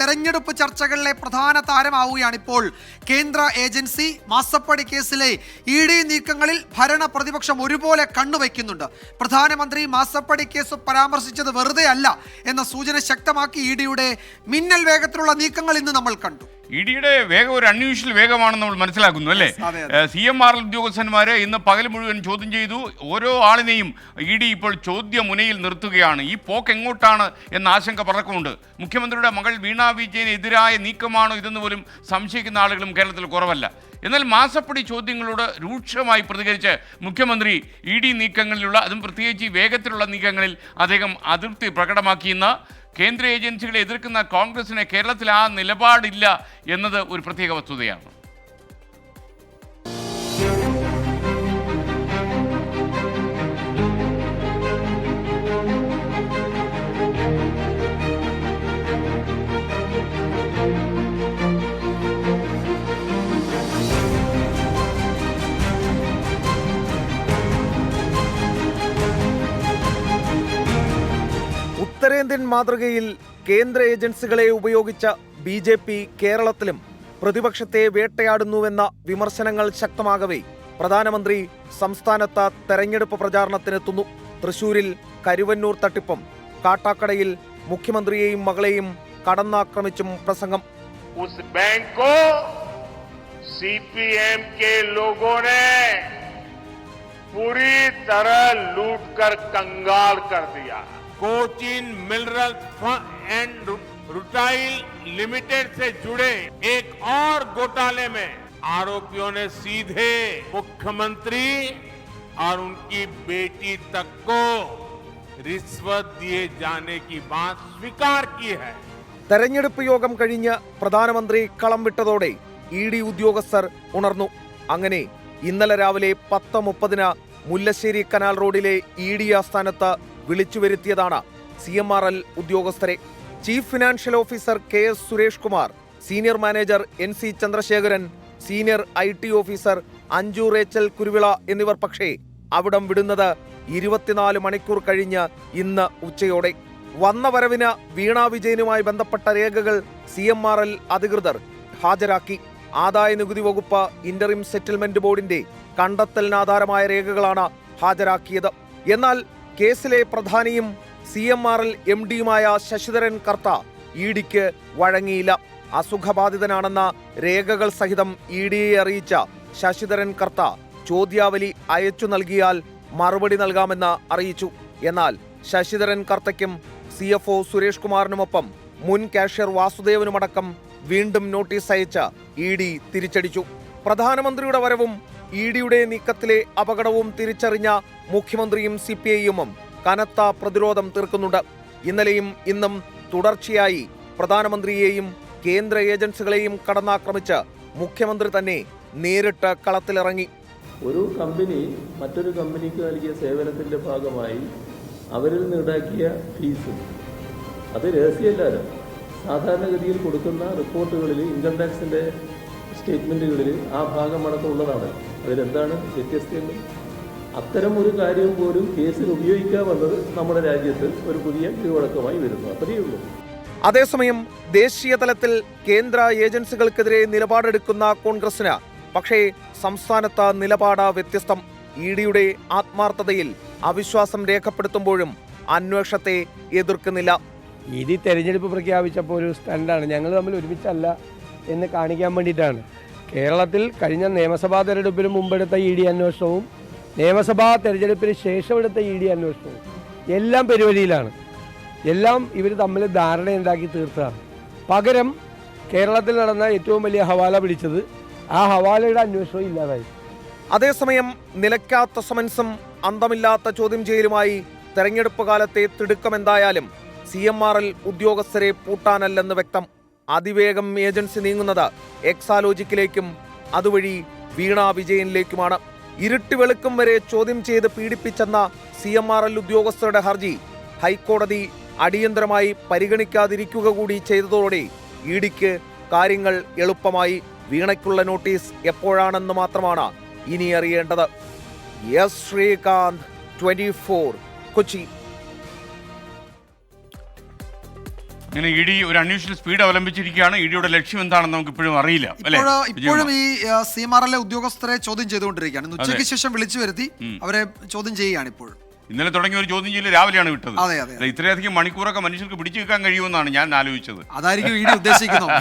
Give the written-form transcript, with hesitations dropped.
തെരഞ്ഞെടുപ്പ് ചർച്ചകളിലെ പ്രധാന താരമാവുകയാണ് ഇപ്പോൾ കേന്ദ്ര ഏജൻസി. മാസപ്പടി കേസിലെ ED നീക്കങ്ങളിൽ ഭരണ പ്രതിപക്ഷം ഒരുപോലെ കണ്ണുവയ്ക്കുന്നുണ്ട്. പ്രധാനമന്ത്രി മാസപ്പടി കേസ് പരാമർശിച്ചത് വെറുതെ അല്ല എന്ന സൂചന ശക്തമാക്കി EDയുടെ മിന്നൽ വേഗത്തിലുള്ള നീക്കങ്ങൾ ഇന്ന് നമ്മൾ കണ്ടു. EDയുടെ വേഗം ഒരു അൺയൂഷ്വൽ വേഗമാണെന്ന് നമ്മൾ മനസ്സിലാക്കുന്നു അല്ലേ? CMR ഉദ്യോഗസ്ഥന്മാരെ ഇന്ന് പകൽ മുഴുവൻ ചോദ്യം ചെയ്തു. ഓരോ ആളിനെയും ED ഇപ്പോൾ ചോദ്യമുനയിൽ നിർത്തുകയാണ്. ഈ പോക്ക് എങ്ങോട്ടാണ് എന്ന ആശങ്ക പലർക്കുമുണ്ട്. മുഖ്യമന്ത്രിയുടെ മകൾ വീണ വിജയനെതിരായ നീക്കമാണോ ഇതെന്ന് പോലും സംശയിക്കുന്ന ആളുകളും കേരളത്തിൽ കുറവല്ല. എന്നാൽ മാസപ്പടി ചോദ്യങ്ങളോട് രൂക്ഷമായി പ്രതികരിച്ച് മുഖ്യമന്ത്രി ED നീക്കങ്ങളിലുള്ള, അതും പ്രത്യേകിച്ച് വേഗത്തിലുള്ള നീക്കങ്ങളിൽ അദ്ദേഹം അതൃപ്തി പ്രകടമാക്കിയെന്ന കേന്ദ്ര ഏജൻസികളെ എതിർക്കുന്ന കോൺഗ്രസിന് കേരളത്തിൽ ആ നിലപാടില്ല എന്നത് ഒരു പ്രത്യേക വസ്തുതയാണ്. ഉത്തരേന്ത്യൻ മാതൃകയിൽ കേന്ദ്ര ഏജൻസികളെ ഉപയോഗിച്ച BJP കേരളത്തിലും പ്രതിപക്ഷത്തെ വേട്ടയാടുന്നുവെന്ന വിമർശനങ്ങൾ ശക്തമാകവേ പ്രധാനമന്ത്രി സംസ്ഥാനത്ത് തെരഞ്ഞെടുപ്പ് പ്രചാരണത്തിനെത്തുന്നു. തൃശൂരിൽ കരുവന്നൂർ തട്ടിപ്പും കാട്ടാക്കടയിൽ മുഖ്യമന്ത്രിയെയും മകളെയും കടന്നാക്രമിച്ചും പ്രസംഗം. उस बैंक को CPM के लोगों ने पूरी तरह लूटकर कंगाल कर दिया. Cochin minerals and rutile limited से जुड़े एक और घोटाले में आरोपियों ने सीधे मुख्यमंत्री और उनकी बेटी तक को रिश्वत दिए जाने की बात स्वीकार की है. തെരഞ്ഞെടുപ്പ് യോഗം കഴിഞ്ഞ് പ്രധാനമന്ത്രി കളം വിട്ടതോടെ ED ഉദ്യോഗസ്ഥർ ഉണർന്നു. അങ്ങനെ ഇന്നലെ രാവിലെ 10:30 മുല്ലശ്ശേരി കനാൽ റോഡിലെ ED ആസ്ഥാനത്ത് വിളിച്ചു വരുത്തിയതാണ് CMRL ഉദ്യോഗസ്ഥരെ. Chief financial officer KS Suresh Kumar, senior manager NC Chandrasekharan, senior IT officer Anju Rachel Kuruvila എന്നിവർ. പക്ഷേ അവിടം വിടുന്നത് 24 മണിക്കൂർ കഴിഞ്ഞ് ഇന്ന് ഉച്ചയോടെ. വന്ന വരവിന് വീണ വിജയനുമായി ബന്ധപ്പെട്ട രേഖകൾ CMRL അധികൃതർ ഹാജരാക്കി. ആദായ നികുതി വകുപ്പ് ഇന്ററിം സെറ്റിൽമെന്റ് ബോർഡിന്റെ കണ്ടെത്തലിനാധാരമായ രേഖകളാണ് ഹാജരാക്കിയത്. എന്നാൽ കേസിലെ പ്രധാനിയും CMRL MDയുമായ ശശിധരൻ കർത്ത EDക്ക് വഴങ്ങിയില്ല. അസുഖബാധിതനാണെന്ന രേഖകൾ സഹിതം EDയെ അറിയിച്ച ശശിധരൻ കർത്ത ചോദ്യാവലി അയച്ചു നൽകിയാൽ മറുപടി നൽകാമെന്ന് അറിയിച്ചു. എന്നാൽ ശശിധരൻ കർത്തയ്ക്കും CFO സുരേഷ് കുമാറിനുമൊപ്പം മുൻ കാഷ്യർ വാസുദേവനുമടക്കം വീണ്ടും നോട്ടീസ് അയച്ച ED തിരിച്ചടിച്ചു. പ്രധാനമന്ത്രിയുടെ വരവും EDയുടെ നീക്കത്തിലെ അപകടവും തിരിച്ചറിഞ്ഞ മുഖ്യമന്ത്രിയും CPIയും കനത്ത പ്രതിരോധം തീർക്കുന്നുണ്ട്. ഇന്നലെയും ഇന്നും തുടർച്ചയായി പ്രധാനമന്ത്രിയെയും കേന്ദ്ര ഏജൻസികളെയും കടന്നാക്രമിച്ച് മുഖ്യമന്ത്രി തന്നെ നേരിട്ട് കളത്തിലിറങ്ങി. ഒരു കമ്പനി മറ്റൊരു കമ്പനിക്ക് നൽകിയ സേവനത്തിന്റെ ഭാഗമായി അവരിൽ നിന്ന് ഈടാക്കിയ ഫീസ് അത് രഹസ്യമല്ലാതെ സാധാരണഗതിയിൽ കൊടുക്കുന്ന റിപ്പോർട്ടുകളിൽ, ഇൻകം ടാക്സിന്റെ സ്റ്റേറ്റ്മെന്റുകളിൽ ആ ഭാഗം അടക്കമുള്ളതാണ്. അതിലെന്താണ് വ്യത്യസ്തം? അത്തരം ഒരു കാര്യം പോലും കേസിൽ ഉപയോഗിക്കാമെന്നത് നമ്മുടെ രാജ്യത്ത് ഒരു പുതിയ കീഴ്വഴക്കമായി വരുന്നു. അത്രയേ ഉള്ളൂ. അതേസമയം ദേശീയ തലത്തിൽ കേന്ദ്ര ഏജൻസികൾക്കെതിരെ നിലപാടെടുക്കുന്ന കോൺഗ്രസിന് പക്ഷേ സംസ്ഥാനത്ത് നിലപാട് വ്യത്യസ്തം. EDയുടെ ആത്മാർത്ഥതയിൽ അവിശ്വാസം രേഖപ്പെടുത്തുമ്പോഴും അന്വേഷണത്തെ എതിർക്കുന്നില്ല. ED തെരഞ്ഞെടുപ്പ് പ്രഖ്യാപിച്ചപ്പോൾ ഒരു സ്റ്റണ്ടാണ്, ഞങ്ങൾ തമ്മിൽ ഒരുമിച്ചല്ല എന്ന് കാണിക്കാൻ വേണ്ടിയിട്ടാണ്. കേരളത്തിൽ കഴിഞ്ഞ നിയമസഭാ തെരഞ്ഞെടുപ്പിന് മുമ്പെടുത്ത ED അന്വേഷണവും നിയമസഭാ തെരഞ്ഞെടുപ്പിന് ശേഷം എടുത്ത ED അന്വേഷണവും എല്ലാം പെരുവഴിയിലാണ്. എല്ലാം ഇവർ തമ്മിൽ ധാരണയുണ്ടാക്കി തീർത്തതാണ്. പകരം കേരളത്തിൽ നടന്ന ഏറ്റവും വലിയ ഹവാല പിടിച്ചത് ആ ഹവാലയുടെ അന്വേഷണം ഇല്ലാതായി. അതേസമയം നിലയ്ക്കാത്ത സമൻസും അന്തമില്ലാത്ത ചോദ്യം ചെയ്യലുമായി തെരഞ്ഞെടുപ്പ് കാലത്തെ തിടുക്കമെന്തായാലും CMRL ഉദ്യോഗസ്ഥരെ പൂട്ടാനല്ലെന്ന് വ്യക്തം. അതിവേഗം ഏജൻസി നീങ്ങുന്നത് എക്സാലോജിക്കിലേക്കും അതുവഴി വീണ വിജയനിലേക്കുമാണ്. ഇരുട്ടി വെളുക്കും വരെ ചോദ്യം ചെയ്ത് പീഡിപ്പിച്ചെന്ന CMRL ഉദ്യോഗസ്ഥരുടെ ഹർജി ഹൈക്കോടതി അടിയന്തരമായി പരിഗണിക്കാതിരിക്കുക കൂടി ചെയ്തതോടെ EDക്ക് കാര്യങ്ങൾ എളുപ്പമായി. വീണയ്ക്കുള്ള നോട്ടീസ് എപ്പോഴാണെന്ന് മാത്രമാണ് ഇനി അറിയേണ്ടത്. എസ് ശ്രീകാന്ത്, 24 കൊച്ചി. ഇങ്ങനെ ഇ ഡി ഒരു അൺയൂഷ്വൽ സ്പീഡ് അവലംബിച്ചിരിക്കുകയാണ്. ഇഡിയുടെ ലക്ഷ്യം എന്താണെന്ന് നമുക്ക് ഇപ്പോഴും അറിയില്ല. ഇപ്പോഴും ഈ CMRL ഉദ്യോഗസ്ഥരെ ചോദ്യം ചെയ്തുകൊണ്ടിരിക്കുകയാണ്. ഉച്ചയ്ക്ക് ശേഷം വിളിച്ചു വരുത്തി അവരെ ചോദ്യം ചെയ്യുകയാണ് ഇപ്പോഴും. ഇന്നലെ തുടങ്ങിയ ഒരു ചോദ്യം ചെയ്യൽ രാവിലെയാണ് വിട്ടത്. അതെ. ഇത്രയധികം മണിക്കൂറൊക്കെ മനുഷ്യർക്ക് പിടിച്ചു വെക്കാൻ കഴിയുമെന്നാണ് ഞാൻ ആലോചിച്ചത്. അതായിരിക്കും ഇ ഡി ഉദ്ദേശിക്കുന്നത്.